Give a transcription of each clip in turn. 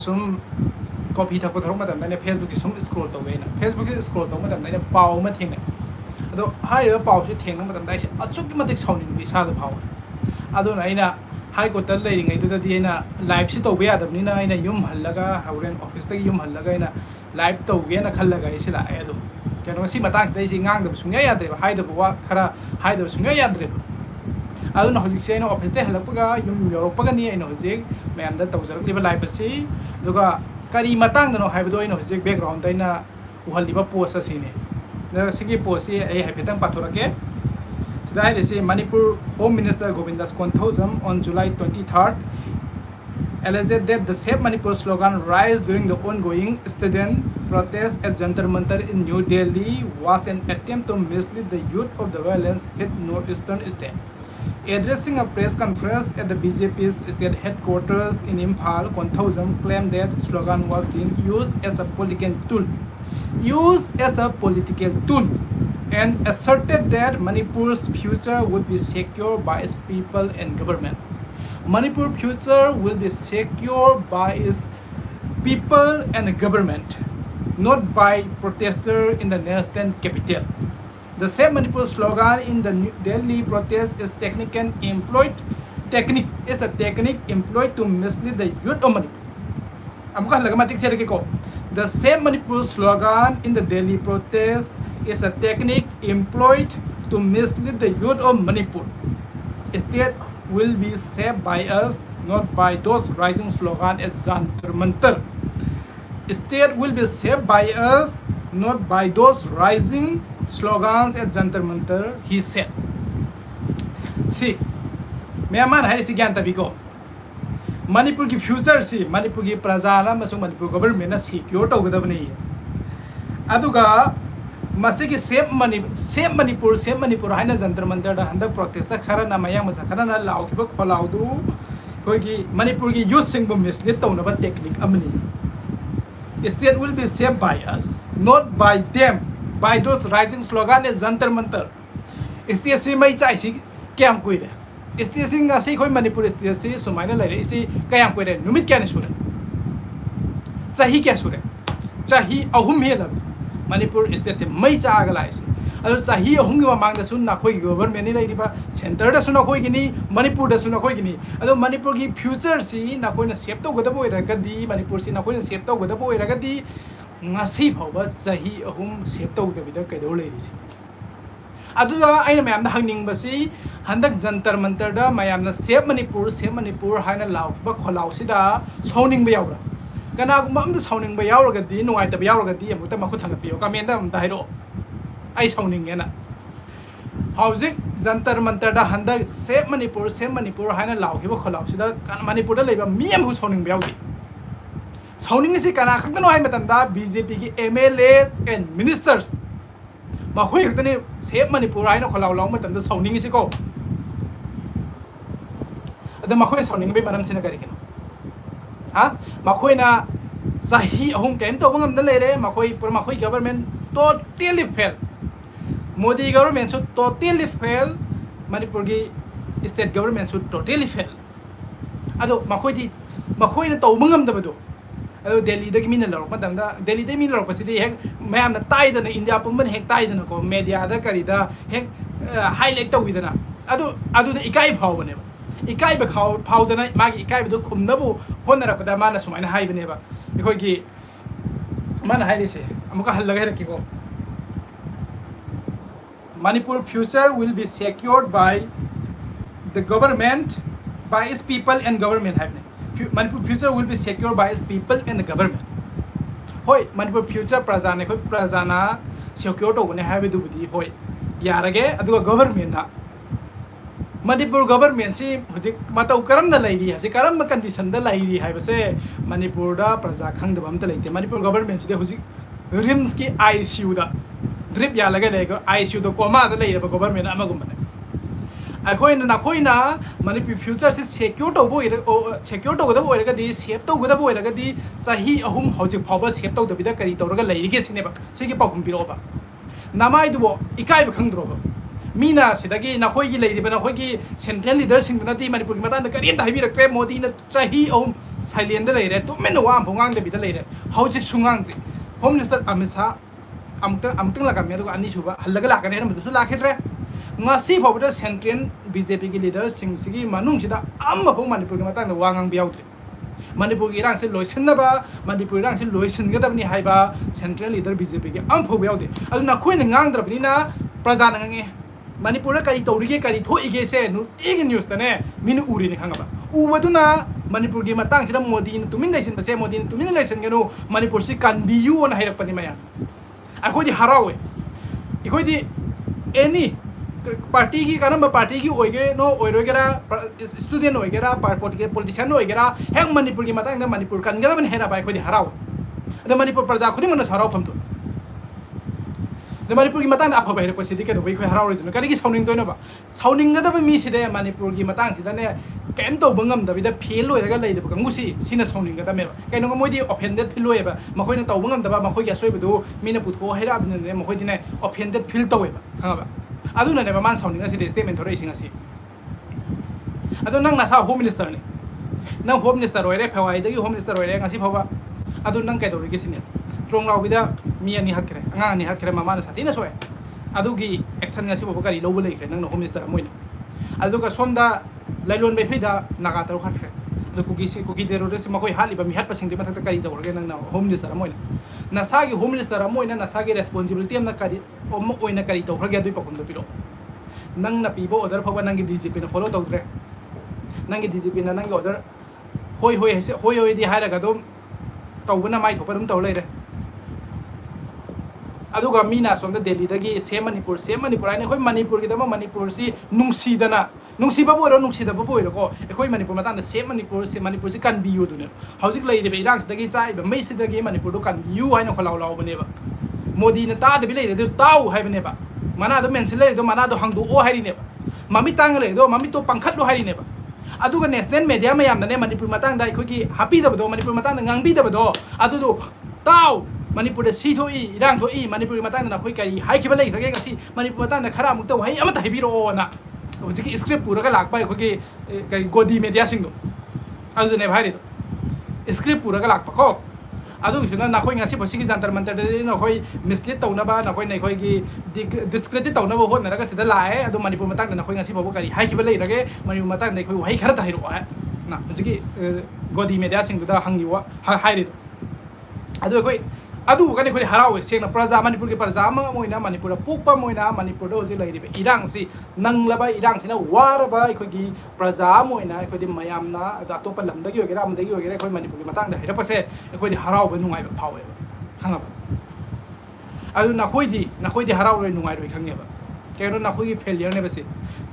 sum copy thak thak ma tam na Facebook ki sum scroll to na Facebook ki scroll to ma tam na pau ma theng na ado hai ra pau se theng ma tam dai se achuk ki matik sauning bi sa da pau ado na ina hai ko tal lai ngai to di na live si to be adab ni na ina yum hallaga hauren office ta yum hallaga ina live to ge na khallaga isi la ado kano si matang se dai si ngang da sungya ya dre hai da wa khara hai da sungya ya dre ado na hojik se na office te halakpaga yum yorokpaga ni ina hojik ma'am तौजरक life से करी मतंग हजि background उहलीब post असी post से हाइफें पाथोरके Manipur home minister Govindas Konthoujam on July 23 alleged that the Save Manipur slogan raised during the ongoing student protest at Jantar Mantar in New Delhi was an attempt to mislead the youth of the violence hit northeastern state. Addressing a press conference at the BJP's state headquarters in Imphal, Konthauzam claimed that slogan was being used as a political tool, and asserted that Manipur's future would be secure by its people and government. Manipur's future will be secure by its people and government, not by protesters in the national capital. The same Manipur slogan in the Delhi protest is a technique employed to mislead the youth of Manipur. The same Manipur slogan in the Delhi protest is a technique employed to mislead the youth of Manipur. State will be saved by us, not by those rising slogans at Jantar Mantar. State will be saved by us, not by those rising slogans at Jantar Mantar, he said. See, Myanmar hai si gyan tabi ko. Manipur ki future si Manipur ki prajala masung Manipur government na secure to gadab nahi hai. Aduga masigi same Manipur hai na Jantar Mantar da handa protest da khara na mayang masa khara na lao ki ba Kholao du koi ki Manipur ki youth sing bo mislead to na ba technique amni. State will be saved by us, not by them. By those rising slogans at Jantar Mantar. State si mai chai si kyam koi re. State si nga si khoi Manipur state si sumaina lai re si kyam koi re. Numit kya ne sure. Chahi kya sure. Chahi ahum he lab. Manipur state si mai cha agala si. Ado chahi ahum gi mamang da sun na khoi government ni lai ri ba center da sun na khoi gini Manipur da sun na khoi gini. Ado Manipur ki future si na khoi na save to gada boy ra ka di Manipur si na khoi na save to gada boy ra ka di ngasi phauba chahi ahum save tawdabida kaidor leirisi aduda aina mayamna hangning basi handak Jantar Mantar da mayamna save Manipur haina laukba Kholao sida sauning ba yawra kana gumam da sauning ba yawra gadi nuai ta ba yawra gadi amuta makhu thangpiyo comment da amta hairo ai sauning ena hauzik Jantar Mantar da handak save Manipur haina laukba Kholao sida Manipur da leiba miyam hu sauning ba yawdi Sauning si kana khakno hai matamda BJP ki MLAs and ministers ma khoi khtani Save Manipur hai na Kholao law matamda sauning si ko ada ma khoi sauning be manam sina kari kino ha ma khoi na sahi ahum kem to bangam da lere ma khoi government totally fail Modi government should totally fail Manipur ki state government should totally fail ado ma khoi na to bangam da bado Delhi da Mina lor padang da Delhi da Mina lor pasidi hek mayam na tai da na India pumban hek tai da na ko media da kari da hek highlight to widana adu da ikai phau bane ba ikai ba phau da na magi ikai ba do khumna bu honara pada mana sumaina hai bane ba ikoi gi mana hai se amuka hallaga her ki ko Manipur future will be secured by the government by its people and government hai Manipur future will be secure by its people and the government. Hoi Manipur future prajana khoi prajana secure to gune have du budi hoi yarage aduga government na Manipur government si hojik matau karam da lairi hasi karam condition da lairi hai base Manipur da praja khang da bam ta leite Manipur government si de hojik rims ki ICU da drip ya laga lego ICU da coma da lairi ba government amagum bane Akoina Manipur future is secure to boy secure to the boy di save to the boy di sahi ahum hojik phawba save to the bida kari toraga lairige sineba sigi pakum piroba namai dubo ikai ba khangdroba Mina sidagi na khoi gi leiriba na khoi gi central leader sing na di Manipur ki matan da kari ta hibi rakre Modi na sahi ahum silent लेरे तुमें वाम फोंगांग दे बिदा लेरे हौजिक सुंगांग्री home minister Amit Shah अमतंग लगामे अदुगा अनी सुबा हल्लगा लाकने हेन मदुसु लाखिद्रे ngasi phawda central BJP gi leaders sing sigi manung sida amma phau manipur gi matang wangang biaudre manipur gi rang se loisin na ba manipur rang se loisin ga dabni hai ba central leader BJP gi am phau biaude adu na khoin ngang drabni na praja na nge manipur ka kai tawri ge kai thoi ge se nu tig news ta ne minu uri ne khanga ba ubadu na manipur gi matang sida modi ni tumin laisin ba se modi ni tumin laisin ge no manipur si kan biu na hai pani maya akoi di harawe ikoi di any party की कारण party की ओइगे no ओइरोगेरा student ओइगेरा politician ओइगेरा हेंग मणिपुर की Matang Manipur कनगदबन Hera bye खोदि हराव अद मणिपुर प्रजा खुदिंग मन हराव फमतो मणिपुर की मतंग अफब हेर पसिदि के दोबै खोय हराव रेदन करिगी साउनिंग तोइनबा साउनिंग गदब मी सिदे मणिपुर की मतंग सिदने केम तो बंगम दबिदा फेल होयगा लेदब कंगुसी सिना साउनिंग गदमेबा कैनो मोइदि ऑफेंडेड फील होयबा मखोयना तौ बंगम दबा मखोय या सोयबदु मीना पुथो हेरा बिने मखोयदिने ऑफेंडेड फील तौयबा हाबा aduna ne man sounding asi statement thore ising asi adu nang nasa home minister ne nang home minister oire phawai dagi home minister oire ngasi phawa adu nang kai dori ge sine trong law bida mi ani hat kre anga ani hat kre mama na sati na soe adu gi action ngasi bobo kari lobo lei kre nang home minister moina adu ka somda lailon be phida naga taru khat kre adu kuki terrorist ma koi hali ba mi hat pasing de mathak kari dor ge nang na home minister moina nasa gi home minister moina nasa gi responsibility am na kari om oina kari to khage dui pakum do piro nang na pibo order phawa nang gi DGP na follow tawdre nang gi DGP na nang gi order hoi di haira ga dum tawbuna mai thopa dum taw leire aduga mina somda Delhi dagi se Manipur aina khoi Manipur gi dama Manipur si nungsi babu ro nungsi da babu ro ko khoi Manipur mata na se Manipur si kan biu du ne hauzik leire be irang dagi chai be mai si dagi Manipur do kan biu haina kholau law bane ba modi na ta de bi leire do tau hai bane ba mana do mention leire do mana do hangdu o hai ne ba mami tang leire do mami to pangkhat lo hai ne ba aduga national media mayam na ne Manipur matang dai khoi gi happy da do Manipur matang na ngang bi da do adu do tau Manipur da si thoi irang thoi Manipur matang na khoi kai hai khiba leire ga si Manipur matang na khara mu to hai amata hai bi ro na hojiki script pura ka lak pai khoi gi kai godi media sing do adu ne bhai ri do script pura ka lak pa ko adu suna na khoi ngasi phosigi jantar mantar de na khoi mislead tawna ba na khoi nei khoi gi discredit tawna ba hot na ga sida lae adu Manipur matang na khoi ngasi babu kari hai khiba leire ge Manipur matang nei khoi hai khara ta hiro na hojiki godi media sing da hangi wa hai ri do adu khoi adu ka ne khoi harawe seng na praja Manipur ki praja ma moina Manipur pukpa moina Manipur do hoji leire be irang si nang laba irang sina war ba khoi gi praja moina khoi di mayam na to pa lam da gi ogera am da gi ogera khoi Manipur ki matang da hira pase khoi di haraw ba nungai ba phawe ba hanga ba adu na khoi di haraw roi nungai roi khange ba kero na khoi gi failure ne ba se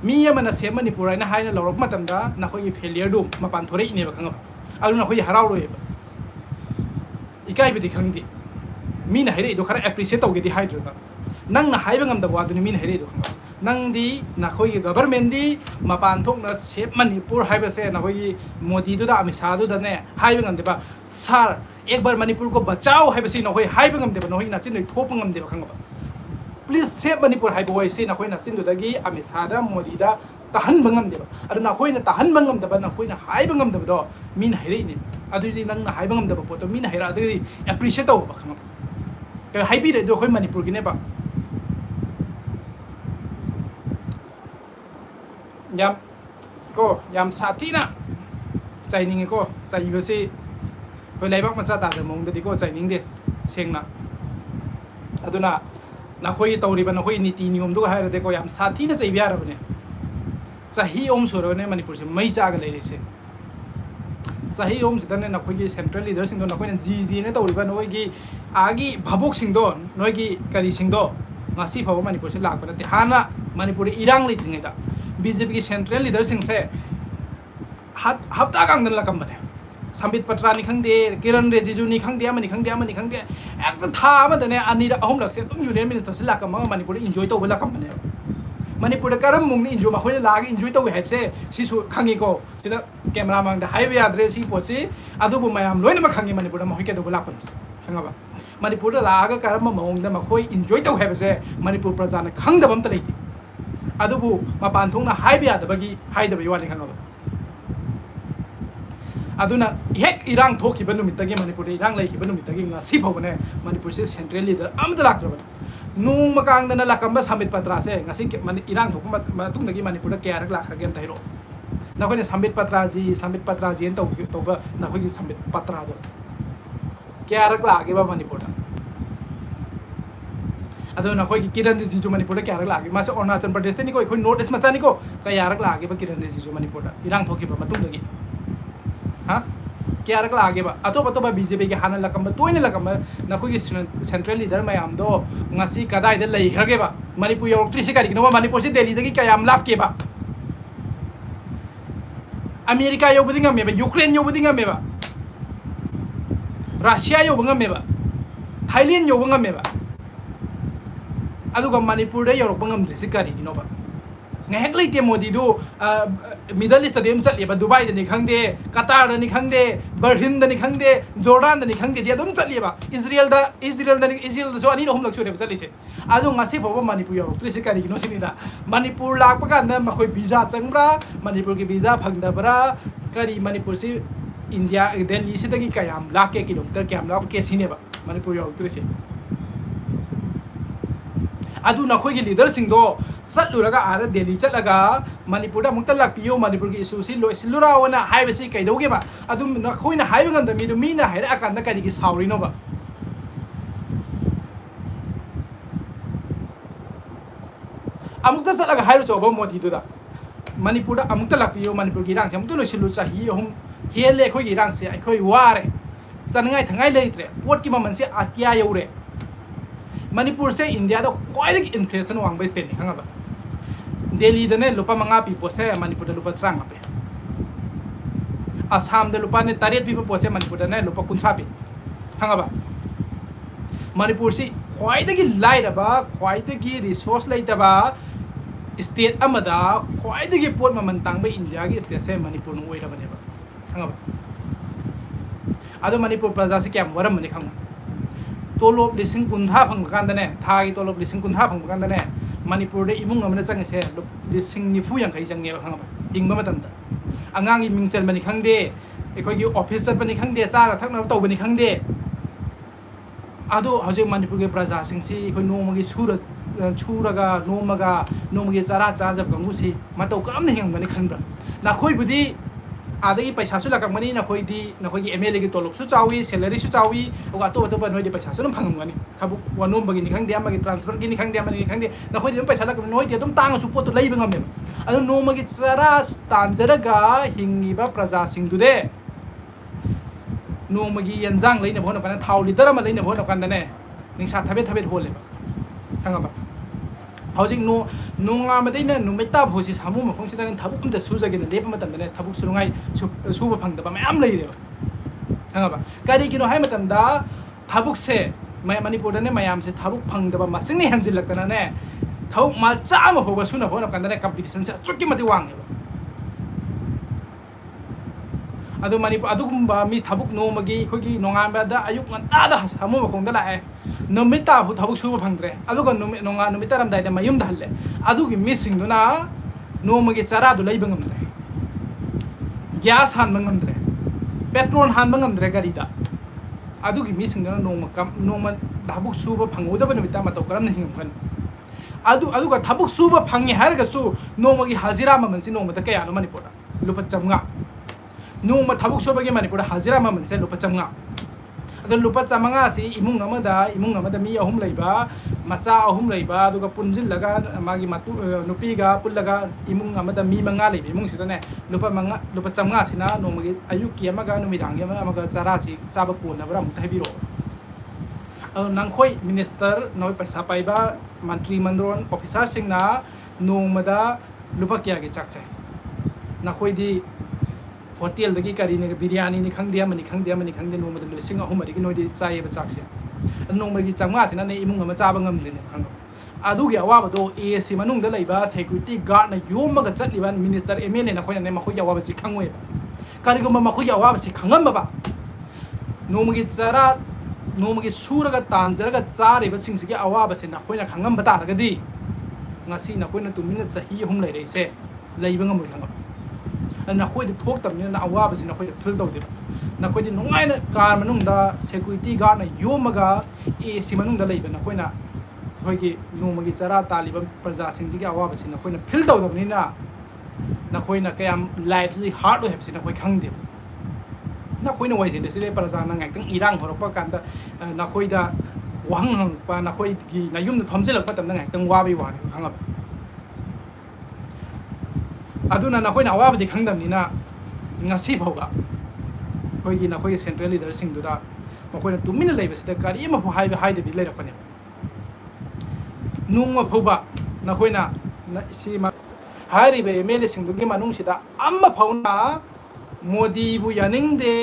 mi ya mana se Manipur na haina lorok matam da na khoi gi failure dum mapan thore ine ba khanga ba adu na khoi haraw roi ba ikai be di khangdi mina haire do khara appreciate tawge di haidra nang na haiba ngam da wa du mina haire do nang di na khoi gi government di mapan thok na sep Manipur haiba se na khoi Modi du da amisa du da ne haiba ngam de ba sar ek bar Manipur ko bachao haiba se na khoi haiba ngam de ba na khoi na chin noi thop ngam de ba khanga ba please sep Manipur haiba wai se na khoi na chin du da gi amisa da Modi da tahan bangam de ba adu na khoi na tahan bangam da ba na khoi na haiba ngam da ba do mina haire ni adu di nang na haiba ngam da ba poto mina haira adu appreciate taw ba khanga cái hay biết được khối Manipur cái này bạn nhầm cô nhầm sát tí nè sai nín cô sai bữa si hồi lấy bác mà sao đạt được mong thì cô sai nín đi xem nè à tôi na khối tàu đi bạn na khối niti niom đó hay là để cô nhầm sát tí nè sai bia rồi nè sai om số rồi nè Manipur sẽ mấy cha cái này đấy xem sahi om sidane na khoi gi central leader sing do na khoi na GG ne tawri ba noi gi agi bhabok sing do noi gi kari sing do ngasi phaw Manipur se lak pa te hana Manipur irang li tringai da BJP gi central leader sing se hapta gang dan lakam bane Sambit Patra ni khang de Kiran Rejiju ni khang de amani ek tha ma dane ani ra ahom lak se tum union minister se lakam ma Manipur enjoy to lakam bane Manipur karam mung ni enjoy ma khoi la gi enjoy to we have se si su khangi ko sida camera mang da highway address si posi adu bu mayam loina ma khangi Manipur ma hoi ke do lakam khanga ba Manipur la ga karam ma mong da ma khoi enjoy to have se Manipur praja na khang da bam ta leiti adu bu ma pan thong na highway da ba gi hai da ba yawani khanga ba aduna hek irang thoki ba numitagi Manipur irang lai ki ba numitagi ngasi phobane Manipur se central leader amda lakraba nung makang dana lakamba samit patra se ngasi irang thok matung dagi Manipur da kya rak lakha gem thairo na khoi ne samit patra ji en to ba na khoi gi samit patra do kya rak la ge ba Manipur da ado na khoi gi kiran ji ju Manipur da kya rak la ge ma se Arunachal Pradesh te ni khoi notice ma cha ni ko kya rak la ge ba kiran ji ju Manipur da irang thoki ba matung dagi ha kya rak la ge ba ato ba BJP ge hana lakamba toine lakamba na khoi gi central leader mayam do ngasi kadai da lei khar ge ba Manipur yorktri se kari no Manipur se Delhi da gi kayam lap ke ba America yo budinga me ba Ukraine yo budinga me ba Russia yo bunga me ba Thailand yo bunga me ba aduga Manipur da yorok bangam se kari no ba ngahek leite Modi do Middle East da chat ba Dubai da ni khangde Qatar da ni khangde Bahrain da ni khangde Jordan da ni khangde dia dum chat ba Israel da so ani hom lak chu re chat lise adu ngasi phoba Manipur yorok tri se kari no sini da Manipur lak pa kan na ma khoi visa changbra Manipur ki visa phangda bra kari Manipur se India Delhi se da gi kayam lak ke kilometer kyam lak ke sine ba Manipur yorok tri se adu na khoi gi leader sing do chatluraga ada Delhi chatlaga Manipur da mukta lakpiyo Manipur gi issue si lura wana haiba si kai doge ba adu na khoi na haiba ngam da mi do mina haira akan da kari gi Saorino ba amukta chatlaga hairu choba Modi do da Manipur da amukta lakpiyo Manipur gi rang amukta loisilu chahi hum hele khoi gi rang se khoi ware sanangai thangai leitre pot ki maman se atya yaure Manipur se India da khwai inflation wang ba state ni khanga ba Delhi da ne lupa manga pi pose Manipur da lupa trang ape Assam da lupa ne taret pi pose Manipur da ne lupa kunthra pi khanga ba Manipur si khwai da gi lai da ba khwai da gi resource lai da ba state amada khwai da gi pot maman tang ba India gi state se Manipur nu oi da ba ne ba khanga ba ado Manipur praja se kyam waram mani khanga tolop lising kuntha phang kan da ne thagi tolop lising kuntha phang kan da ne Manipur de imung amna chang se lising ni fu yang khai chang nge ba khang ba ingba matam da angang i mingchal mani khangde ekhoi gi officer bani khangde cha thakna to bani khangde ado haje Manipur ge praja sing si ekhoi no magi churaga no magi chara cha jab gangu si mato karam ni hang bani khan bra na khoi budi adagi paisa su lakak mani na khoi gi MLA gi tolop su chawi salary su chawi oga to noi di paisa su num phangam gani thabu wanom bagi ni khangde amagi transfer gi ni khangde amagi khangde na khoi di paisa lakak noi di dum tang su pot to leiba ngam adu no magi chara tanjaraga hingiba praja sing du de no magi yanjang leina bhona kana thau liter ma leina bhona kan da ne ningsa thabe hole ba thanga ba Housing no Amadina, no Meta Hosi, Hamu, function and Tabuk the Suzag in the Labor Matam, Tabuk Surungai, Super Pang, the Mam lady. However, Karigi no Hamatam da, Tabuk say, my Manipur and Mayam said Tabuk Pang, the Masini Hansi Lakane, Tau Macham who was soon upon a Kandana competition, took him at the Wang. Adu Manipur Adumba, me Tabuk no Magi, Kuki, no Amada, Ayuk and others, Hamu Kondala. No meta bu thabuk su phangre aduga no meta ram dai da mayum dalle adugi missing do na no magi chara do leiba ngamdre gas han mangamdre petrol han mangamdre gari da adugi missing do na no ma thabuk su phangu da ban mita ma to karam hingam khan aduga thabuk su phangi har ga su no magi hazira ma mansi no mata kaya no Manipur lupa chamnga no ma thabuk su bagi Manipur hazira ma manse lupa chamnga lupa chamanga si imung amada mi ahum leiba macha ahum leiba aduga punjil laga magi matu nupiga pullaga imung amada mi manga leiba imung sitane lupa chamanga sina no magi ayuki amaga numidang amaga chara si saba puna bra mutai biro nangkhoi minister noi paisa paiba mantri mandron officer singna no mada lupa kya ge chak chai nakhoi di hotel dagi kari ne biryani ni khangde amani no madal singa humari gi noidi chai ba chakse no magi chamga sina ne imung ma chaba ngam ne khang adu gi awa do AC manung da leiba security guard na yoma ga chatliban minister MLA na khoina ne ma khoya awa ba si khangoi ba kari go ma khoya awa ba si khangam ba no magi chara no magi sura ga tanjara ga chare ba sing si gi awa ba sina khoina khangam ba ta ga di ngasi na khoina tu min chahi hum lai re se leiba ngam khang नखोइद थोक्तबनिना अवाबसि नखोइद फिल तौदे नखोइद नुंगाइना car मनुंगदा security guard ना योमगा एसी मनुंगदा लेबा नखोइना अखोइगी नोमगी चरा तालिबा प्रजा सिंजिगी अवाबसि नखोइना फिल तौदबनिना नखोइना कयाम लाइफ सि हार्ड हेबसि नखोइ खंगदे नखोइना वाइसिन सिदे प्रजा ना ngaitang irang horokpa kanda नखोइदा wahang hangpa नखोइगी नायुमदा थमजिलकपा तमना ngaitang wabi wani khangaba aduna नखोइना अवाबदि खंगदबनिना ngasi phawga खोइगी नखोइ सेंट्रल लीडर सिंग दुदा मखोइना तुमिना लेबसिदा करी म फो हाइबे हाइदे बि लेरकपने नुंगमा फौबा नखोइना सी हारिबे एमएलए सिंग दुगी मनुंगसिदा अम्मा फौना मोदी बु यानिंगदे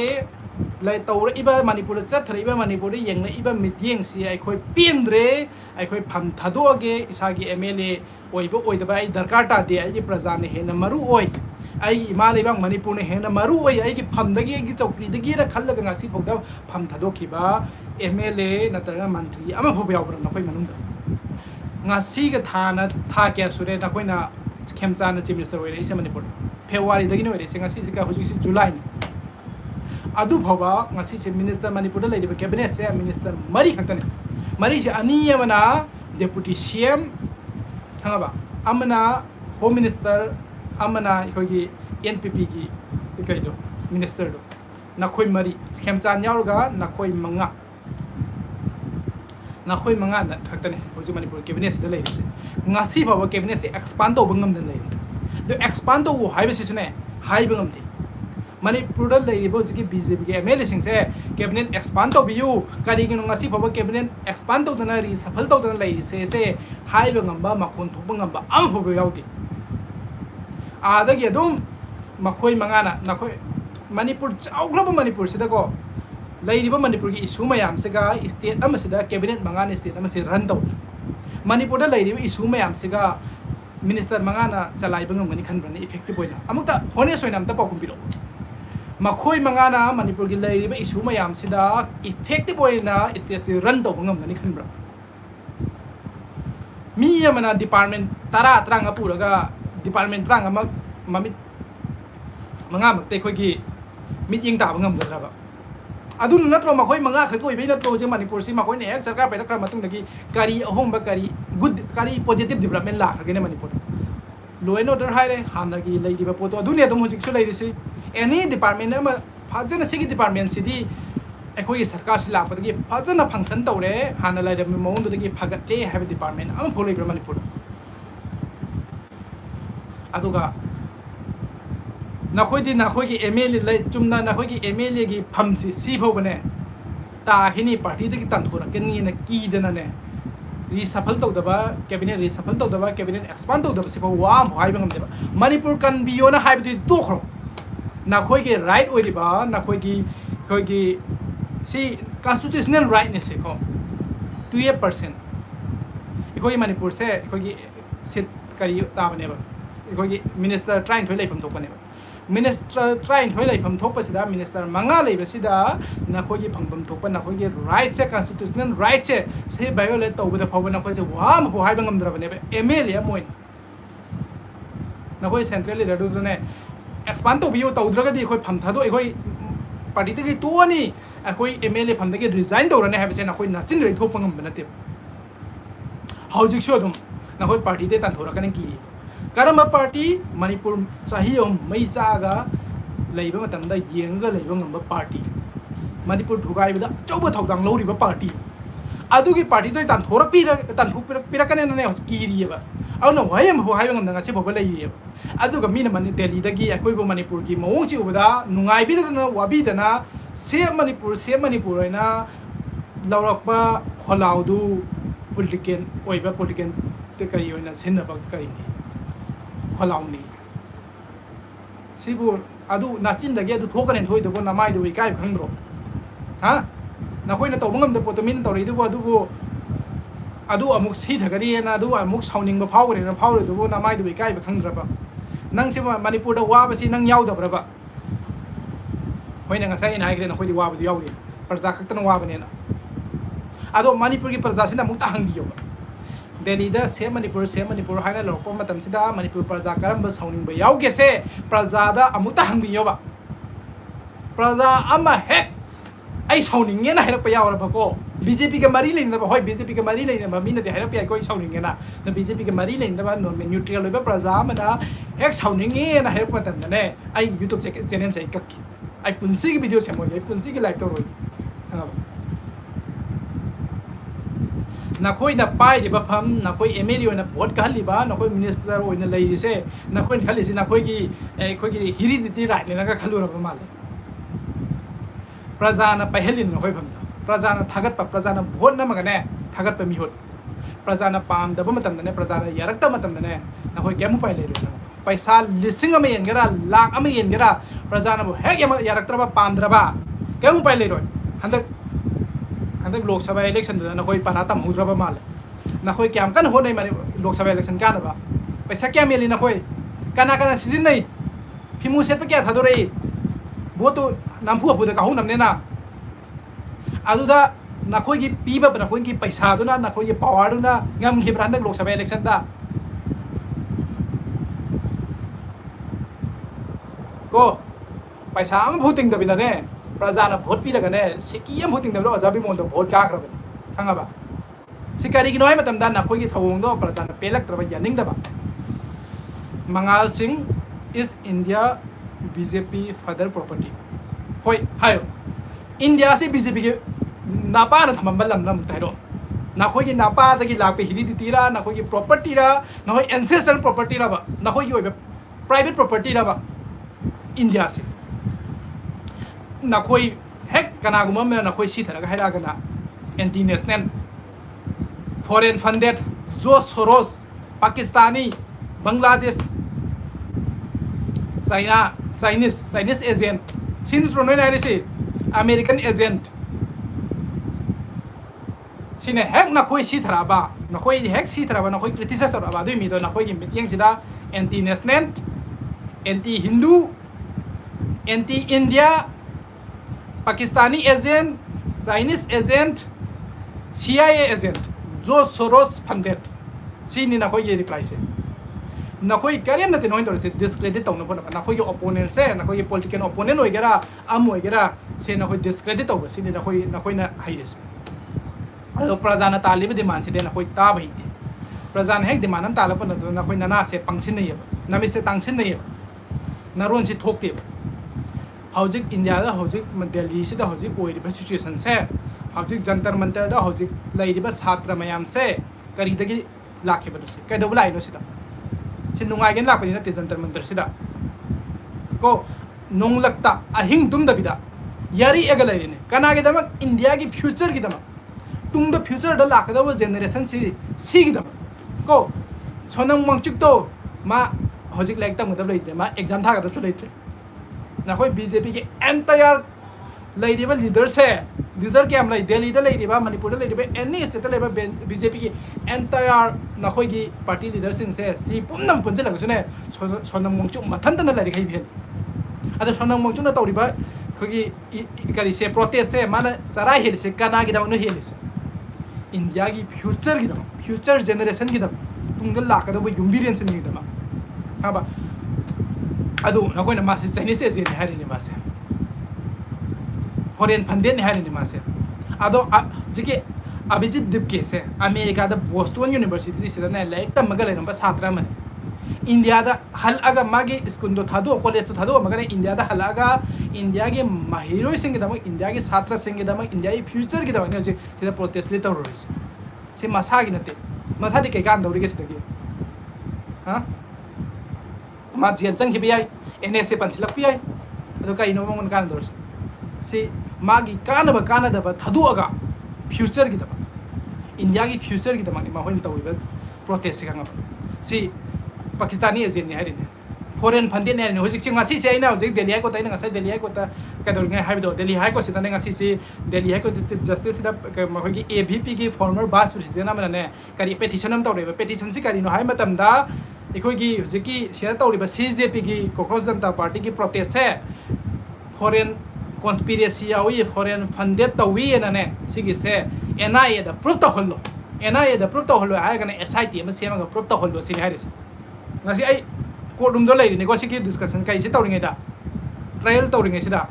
लाई तौर इबा मणिपुर चथर इबा मणिपुर येंगना इबा मिटिंग सी आइखोइ पेंद्रे आइखोइ फम थादोगे इसागी एमएलए ओइबो ओइदबा आई दरकार तादे आई प्रजा ने हेना मरु ओइ आई इमा लेबांग मणिपुर ने हेना मरु ओइ आई फमदगी आई चौकरीदगी र खल्लगा ngasi फौदा फम थादोखिबा एमएलए नतरगा मंत्री अमा फौ यावब्रा नखोइ मनुंग ngasi ga thana tha kya sure नखोइना खेमचाना चीफ मिनिस्टर ओइरे इसे मणिपुर फेब्रुवारी दगी नोइरे से ngasi सिका हुजि जुलाई नि अदु भवा ngasi से मिनिस्टर मणिपुर लेदिबा कैबिनेट से मिनिस्टर मरी खतने मरी से अनि यमना डेप्यूटी सीएम थांगाबा अमना होम मिनिस्टर अमना इखोगी एनपीपी की कइदो मिनिस्टर दो नखोइ मरी खेमचान यावगा नखोइ मंगा ना खतने हुजि मणिपुर कैबिनेट से लेरिसे ngasi भवा कैबिनेट से एक्सपांड तो बंगम दन लेरि दो एक्सपांड तो वो हाइबे सिसने हाइबे ngमदे मणिपुर लेरिबो जिकी बीजेपी के एमएलए सिंग से कैबिनेट एक्सपांड तो बियु करिगि ngasi भवा कैबिनेट एक्सपांड तो दना रि सफल तो दना लेरि से हाइबे ngamba मखोन थोप ngamba am भवा यावदे आदगी अदुम मखोइ मंगाना नखोइ मणिपुर चाउग्रब मणिपुर सिदको लेरिबो मणिपुर की इशू मयाम सेगा स्टेट अमसिदा कैबिनेट मंगाना स्टेट अमसि रन तौ मणिपुर दा लेरिबो इशू मयाम सेगा मिनिस्टर मंगाना चलाइबो ngमगनि खनब्रनि इफेक्टिव होइना अमुक्ता होनेस होइना अमता पाउकुम बिरो मखोइ मंगाना मणिपुर की लेरिबो इशू मयाम सिदा इफेक्टिव होइना स्टेट से रन तौ ngमगनि खनब्रा मी यमना डिपार्टमेंट तारा त्रंगा पुरगा डिपार्टमेंट त्रंगा ममित मंगा मक्ते खोगी मिटिंग ताब ngमगद्राबा अदुन नत्रो मखोइ मंगा खतोइ बे नत्रो जे मणिपुर सि मखोइ ने एक सरकार पे रखरा मतुंग दगी कारी अहोंबा कारी गुड कारी पॉजिटिव डेवलपमेंट ला खगेने मणिपुर लो एंड ऑर्डर हाइरे हानगी लेदिबा पोतो अदुन एदम होजिक सु लेदिसि एनी डिपार्टमेंट अमा फाजन सिगी डिपार्टमेंट सिदी अखोइ सरकार सि लापदगी फाजन फंक्शन तौरे हाना लाइरम मौंद दगी फगटले हैव डिपार्टमेंट अम फोलेब्रा मणिपुर अदुगा नखोइदी नखोइगी एमएलए ले चुमना नखोइगी एमएलए की फमसी सी भोबने ताहिनी पार्टी दगी तंथोरकनी न कीदना ने रिसफल तौदबा कैबिनेट रिसफल तौदबा कैबिनेट एक्सपांड तौदबा सिफा वाम हाइबा ngमदेबा मणिपुर कनबियोना हाइबदि दोखरो नखोइगी राइट ओइरिबा नखोइगी खोइगी सी कॉन्स्टिट्यूशनल राइट ने से को 2% इखोइ मणिपुर से इखोइगी सिट करी ताबनेबा इखोइगी मिनिस्टर ट्राइन थोइ लेफम थोपनेबा मिनिस्टर ट्राइन थोइ लेफम थोपसिदा मिनिस्टर मंगा लेबसिदा नखोइगी फंगबम थोपा नखोइगी राइट से कॉन्स्टिट्यूशनल राइट से वायोलेट तौबदा फौबा नखोइ से वाम फो हाइबा ngमद्रबनेबा एमएलए मोइन नखोइ सेंट्रल लीडर दुने एक्सपांड तो बियो तौद्रगदी इखोइ फम थादो इखोइ पार्टी तगी तोनी अखोइ एमएलए फमदगी रिजाइन तौरने हाइबसे नखोइ नचिन रै थोपा ngम बनते हौजिक सो दुम नखोइ पार्टी दे तंथोरकने की करम पार्टी मणिपुर चाही मई चागा लेबा मतमदा येंगा लेबा ngamba पार्टी मणिपुर धुगाइबदा चौबा थौदांग लौरिबा पार्टी अदुगी पार्टी तो तंथोरक पिरकने ने कीरियबा औना वयम हो हाइबा ngam ngasi boba लेयेब अदुगा मीना मनि दिल्ली दगी अखोइबो मणिपुर की मौंग छि उबदा नुंगाइबिदना वाबिदना से मणिपुर हैना लौरकपा खोलाउदु पॉलिटिकल ते करी होइना सिनबा करिनि खोलाउनी सिबु अदु नाचिन दगे अदु थोकने थोइदबो नमाइदो इकाइ खंद्रो हा नखोइना तौबा ngam द पोतो मिन तौरिदबो अदु अमुक सिधगरी ना अदु अमुक साउनिंग फावरे ना फावरेदबो नमाइदो इकाइ खंद्रबा नंग से मणिपुर द वाबसि नंग यावदब्रबा होइना ngasai ना हाइग्रे नखोइदि वाबदि यावदि प्रजा खक्तन वाबनेना अदो मणिपुर की प्रजा सिना मुक्ता हंगियो Delhi da se Manipur haina lokpa matam sida Manipur praja karamba sauning ba yauge se praja da amuta hangbi yoba praja ama hek ai sauning nge na hera pa yaura ba ko BJP ka mari lein da ba hoi BJP ka mari lein ba mina de hera pa ko sauning nge na BJP ka mari lein da ba non neutral loba praja ma na hek sauning nge na hera pa tam da ne ai YouTube channel sai kak ai punsi ki video se mo ai punsi ki live to roi nakhoi na pai di ba pham nakhoi MLA na vote ka haliba nakhoi minister oina lei se nakhoi khali si nakhoi ki heredity right ne na ka khalu ra ba mal praja na pahelin nakhoi pham ta praja na thagat pa praja na vote na magane thagat pa mi hot praja na pam da ba matam ne praja na yarak ta matam ne nakhoi kemu pai le ro paisa lising ama yen gara lakh ama yen gara praja na bo hek yarak tra ba pam dra ba kemu pai le ro handak Lok Sabha election na koi panatam hudraba mal na koi kyam kan ho nei mani Lok Sabha election kana ba paisa kya meli na koi kana season nei phimu set pa kya thadore boto nampu apu da ka hu namne na aduda na koi gi piba na koi gi paisa duna na koi gi power duna ngam gi brandak Lok Sabha election da ko paisa ang voting da binane praja na vote pi laga ne siki am voting da lo ajabi mon do vote ka khra ba khanga ba sikari gi noi matam da na khoi gi thawong do praja na pelak tra ba yaning da ba Mangal Singh is India BJP father property hoi hayo India se BJP ge napa na thamam lam lam tairo na khoi gi napa da gi lak pe heredity ra na khoi gi property ra na khoi ancestral property ra ba na khoi gi oi private property ra ba India se na koi hek kana guma me na koi si thara ga haira gana anti national foreign funded George Soros Pakistani Bangladesh Chinese agent sin tronoi na si American agent sine hek na koi si thara ba na koi hek si thara ba na koi criticize thara ba dui mi do na koi gi meeting sida anti national anti Hindu anti India Pakistani agent, Chinese agent, CIA agent, George Soros funded. Sini na koi ye reply se. Na koi karyam na tinoin tor se discredit tau na pona na koi opponent se na koi political opponent oi gera am oi gera se na koi discredit tau sini na koi na haide se. Ado praja na talib demand se de na koi ta bhai de. Praja na hek demand am tala pona na koi na se pangsin nei ba. Na mi se tangsin nei ba. Na ron se thok te ba. Hojik India da hojik Delhi se da hojik oi riba situation se hojik jantar mantar da hojik lai riba chhatra mayam se kari dagi lakhe ba se kai do lai no sida se nungai gen lak pani na te jantar mantar sida ko nong lakta ahing tum da bida yari ega lai ne kana ge dama India ki future ki dama tung da future da lak da generation si ki dama ko sonang mangchuk to ma hojik lek tam da lai ma exam tha ga da chu lai na koi BJP के entire lady ba leader se leader ke am lai Delhi da lady ba Manipur da lady ba any state da lady ba BJP की entire na koi gi party leader sing se si pumnam punje lag sune sonam mongchu mathan na lai khai bhen ada sonam mongchu na tawri ba khoi gi kari se protest se mana sarai hel se kana gi da no hel se India की future gi da future generation gi da tungda la ka da ba yumbirian sen gi da ha ba adu na koi na ma se Chinese agent hai ni ma se foreign funded hai ni ma se ado jike abhijit dip ke se America da Boston University se na like tam magal na ba satra man India da hal aga magi school do thado college to thado magane India da hal aga India ge mahiro sing da India ge satra sing da India ge future ge da ne se da protest le tor se masa gi nate masa di ke kan dori ge se da ge ha ma jian chang hi bi ai NSA panchilak pi ai ado kai no mon kan dor se magi kana da ba thadu aga future gi da India gi future gi da ma hoin tawi ba protest ga ngam si Pakistani agent ni hai ne foreign funded ne hojik ching ngasi se aina hojik Delhi ko ta ina ngasai Delhi ko ta ka dor ngai hai do Delhi hai ko sita ne ngasi se Delhi hai ko justice da ma hogi AVP gi former vice president na ne kari petition am tawre petition si kari no hai matam da इकोगी हुजिकी share तौरिबा CJP की Cockroach Janata Party की protest है foreign conspiracy आवी foreign funded तवी ने सिगी से NIA दा प्रूफ तो हल्लो NIA da proof to holo ai kana SIT ma sema ga proof to holo sin haris ngasi ai courtroom do lai ni ko siki discussion kai si tawring da trial tawring si da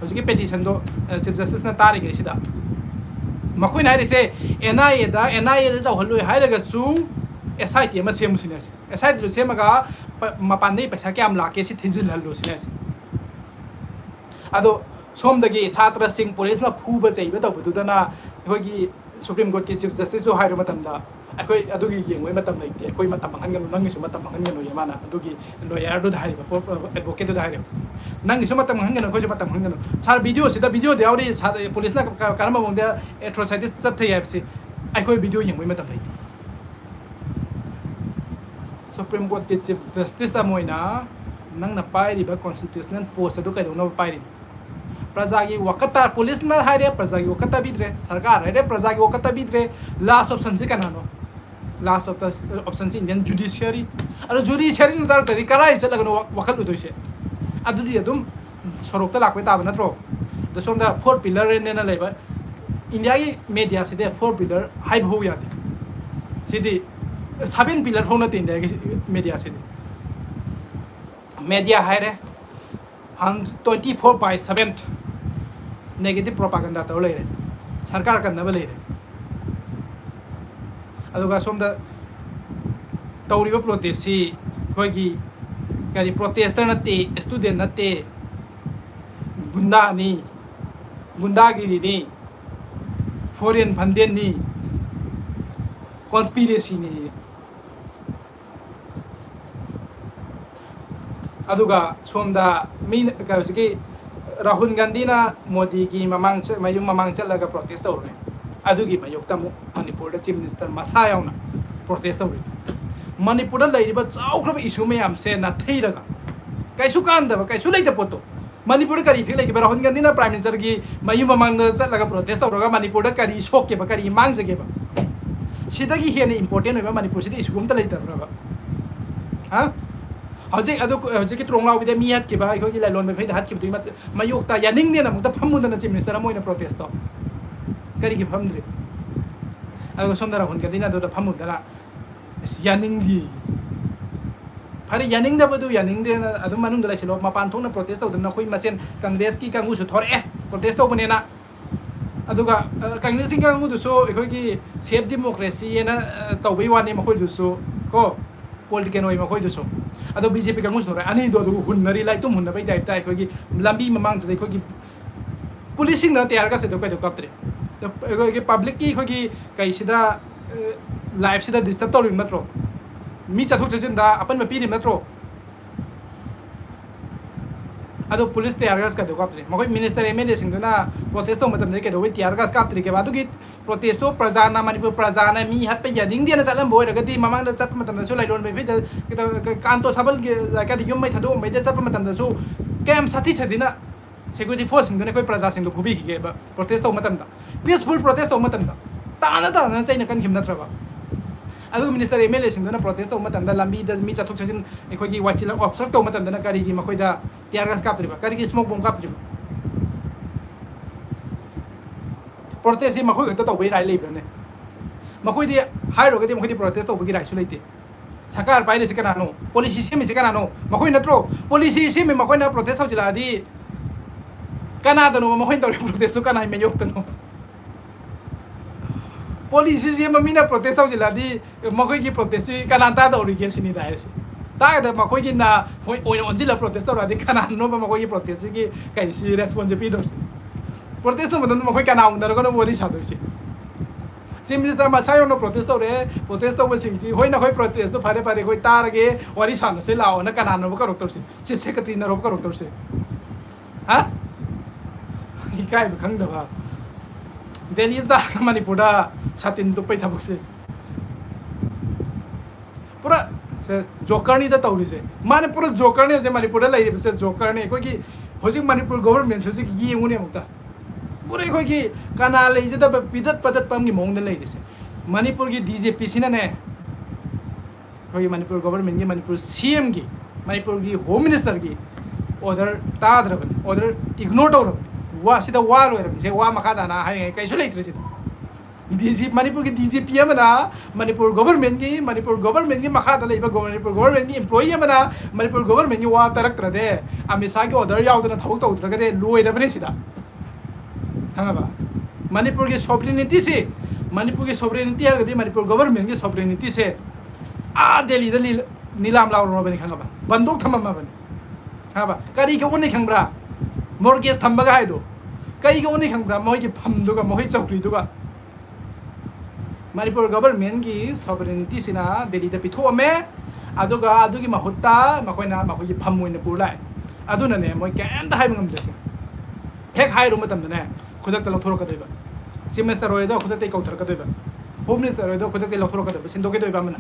hosiki petition do chief justice na tari ga si da makoi na haris NIA da to holo hai ga su SIT ma sema sin haris SIT lo sema ga mapan nei paisa kyam la ke si thizil halo sin haris ado somdagi satra sing police na phuba chaiba tawbuduna hogi Supreme Court ki Chief Justice so hairo matamda akoi adugi yengoi matam laite akoi matam hangan nangi su matam hangan yamana adugi lawyer do dhari advocate do dhari nangi su matam hangan ko su matam hangan sar video sida video de auri police na karma mongde atrocity chat thai apsi akoi video yengoi matam laite Supreme Court ki Chief Justice amoina nang na pairi ba constitutional post adu kai dona pairi प्रजागी वकता police ना हारे प्रजागी वकता बिद्रे सरकार हारे प्रजागी वकता Bidre last option से कनानो last option से Indian judiciary अरो judiciary नदार तरी कराई चलगनो वकल उदोइसे अदुदि अदुम सरokta लाकवे ताब नत्रो द सोमदा फोर पिलर ने ना लेबा इंडिया की मीडिया से दे फोर पिलर हाई हो यादे सिदि सेवन पिलर होना ते इंडिया की मीडिया से दे मीडिया हारे हम 24/7 negative propaganda to leire sarkar kan na leire aduga somda tawriba protest si hoigi kari protester na te student na te gundagiri ni foreign phanden ni conspiracy ni aduga somda min ka sigi Rahul Gandhi na Modi ki mamang chalaga protest ho rahe adugi mayokta mu Manipur da chief minister masaya na protest ho rahe Manipur da lairiba chaukhra issue me am se na theiraga kaisu kan da kaisu leita poto Manipur kari phik lai Rahul Gandhi na prime minister ki mamang chalaga protest ho raga Manipur da kari shock ke ba kari mang jage ba sidagi hene important hoiba Manipur sidi issue gum ta leita ba ha Hojik adu hojik Kholao bide miat ke ba ko ki lailon me phai hat ki dui mayok ta yaning ne na mukta phamun na chief minister amoina protest to kari ki phamdre adu somdara hon ka dina do da phamun dara yaning di phari yaning da badu yaning de na adu manung da laisilo mapan thong na protest to na khoi masen congress ki kangu su thor protest to bane na adu ga congress ki kangu du so ko ki safe democracy na tawbai wani ma khoi du so ko political noi ma khoi du so ado BJP kangus thore ani do hunnari lai tum hunna bai dai tai ko gi lambi mamang to ko gi policing na tiar ka se do kai do kaptre ko gi public ki ko gi kai sida live sida disturb to rin matro mi chathok chajin da apan ma pi rin matro ado police tiar gas ka do kaptre ma ko minister MLA sing do na protest to matam ke do wi tiar gas kaptre ke ba do gi protest to prajana Manipur prajana mi hat pe yading dia na chalam boy raga di mamang da chat matam da so lai don be da kanto sabal ka di yum mai thado mai da chat matam da so kem sathi chadina security force sing do ne koi praja sing do phubi ki ke ba protest to matam da peaceful protest to matam da ta na chai na kan khim na thra ba adu minister MLA sing do na protest to matam da lambi da mi chathok chajin khoi gi watch la observe to matam da na kari gi ma khoi da tiar gas kapri ba kari gi smoke bomb kapri ba protest si makoi khata tawbai rai leibra ne makoi di hairo gadi makoi di protest tawbai rai su leite sakar pai le sikana no policy semi sikana no makoi natro policy semi makoi na protest hau jila di kana da no makoi tawri protest su kana me yok ta no policy semi mina protest hau jila di makoi ki protest si kana ta da ori ke sini dai se ta da makoi ki na hoi oi on jila protest ra di kana no makoi ki protest ki kai si responsibility protest to madan makoi kana undar ko no bori sado se chief minister ma sayo no protest to re protest to sing ji hoi na hoi protest to phare phare hoi tar ge wari san se lao na kana no ka rok tor se chief secretary na rob ka rok tor se ha ikai ba khang da ba delhi da Manipur da satin to pai thabuk se pura se joker ni da tawri se mane pura joker ne se Manipur da lai se joker ne ko ki hojik Manipur government hojik yi ngune mukta pura ko ki kana le je da pidat padat pam gi mong da lai se Manipur ki DJP sina ne ko ki Manipur government gi Manipur CM gi Manipur gi home minister gi order ta dra ban order ignore to wa sida wa ro se wa makha da na hai kai su lai tre sida DG Manipur की DGP amana Manipur government की makha da leiba Manipur government की employee amana Manipur government की wa tarak trade amisa ki order yaudana thawak tawdra gade loirabane sida haba Manipur की sovereignty se Manipur की sovereignty agadi Manipur government की sovereignty se Delhi da nilam law bani khangaba bandok thamama bani haba kari ke onni khangbra mortgage thambaga haido kari ke onni khangbra moi ki phamduga moi chawkri duga Manipur government की sovereignty sina Delhi da pitho ame aduga adugi mahutta makoina makogi phamoina purlai aduna ne moi kenta hai mangam drese hek hai ru matam ne khudak ta lothoro ka deba semester roy da khudak te kauthar ka deba home minister roy da khudak te lothoro ka deba sindo ke deba mana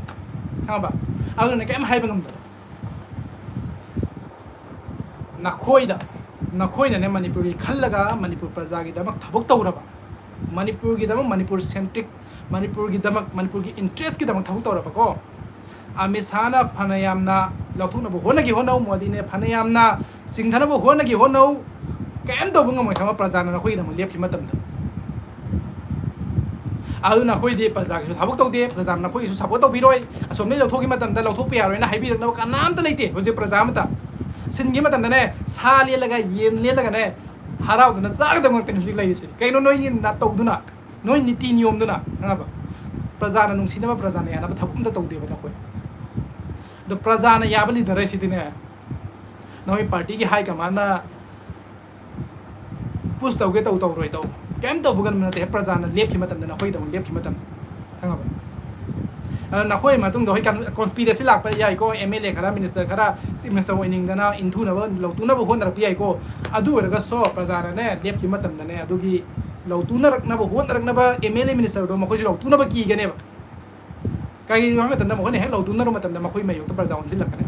ha ba aduna ne kem hai mangam da nakhoina ne Manipur ki khallaga Manipur praja gi damak thabok tawraba Manipur gi damak Manipur centric Manipur ki damak Manipur ki interest ki damak thabuk tawraba ko amisana phanayamna lauthuna bo honagi honau modi ne phanayamna singthana bo honagi honau kem to bunga moi thama prajana na khoi damak lep ki matam da aduna khoi de praja ki thabuk tawde prajana na khoi su support to biroi asomne lauthoki matam da lauthok pe yaroi na haibi rakna kanam ta leite hoje praja mata sin gi matam da ne sa le laga yen le laga ne harau duna chak damak ten hujik lai se kaino noi na tawduna noi niti niyom duna ngaba prajana nungsinaba prajana yana thabum ta tawde ba koi the prajana yabali dare sidine noi party ki high command na push tawge taw roi taw kem taw bugan na te prajana lep ki matam na koi da lep ki matam ngaba na koi matung do kan conspiracy lak pa yai ko MLA khara minister khara minister oining dana inthu na lautu na bo hon rak pi ai ko adu ra so prajana ne lep ki matam na ne adu gi lautuna rakna ba hon rakna ba MLA minister do makoi lautuna ba ki gane ba kai no matam da mo ne he lautuna ro matam da makoi mayo to praja on sin lakane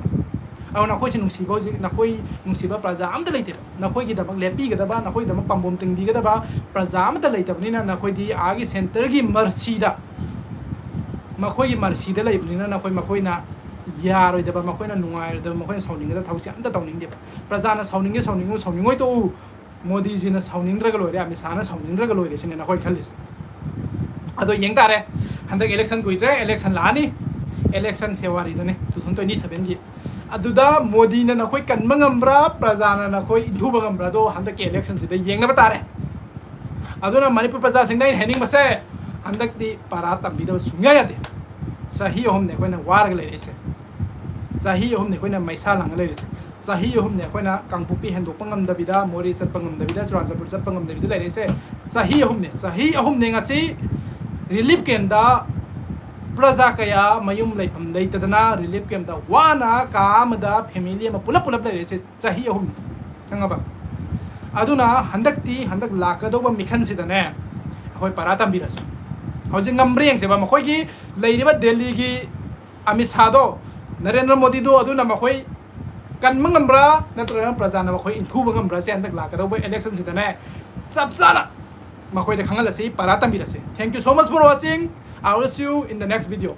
aw na khoi chin nungsi ba ji na khoi nungsi ba praja am da leite na khoi gi da bak lepi ga da ba na khoi da pambom ting di ga da ba praja am da leite bani na khoi di agi center gi mercy da makoi gi mercy da leibni na makoi na yaroi da ba makoi na nungai da makoi na sauning da thausi am da tawning de praja na sauningoi to Modi ji na sauningdra ga loire amisana sauningdra ga loire sine na khoi khalis ado yeng tare handak election kuidre election lani election February dane 2027 gi aduda Modi na khoi kan mangambra prajana na khoi indhu bangambra do handak election sida yeng na batare aduna Manipur praja singdai hening base handak di para tambi da sungya ya de sahi hom ne khoi na war ga leire se sahi hom ne khoi na maisa lang leire se sahi hum ne koina kangpupi hendo pangam da bida mori chat pangam da bida Ranjapur chat pangam da bida lai se sahi hum ne ngasi relief camp da praja kaya mayum laifam leitadana relief camp da wana kam da family ma pulap lai se sahi hum kangaba aduna handak lakado ba mikhan sidane khoi paratam biras hojing ngamreng se ba makhoi gi leiriba Delhi gi Amit Shah do Narendra Modi do aduna makhoi kan mangambra natrana prajana makhoi inthu bangambra se andak lakado ba election sidane chapchana makhoi de khangal ase paratam birase thank you so much for watching I will see you in the next video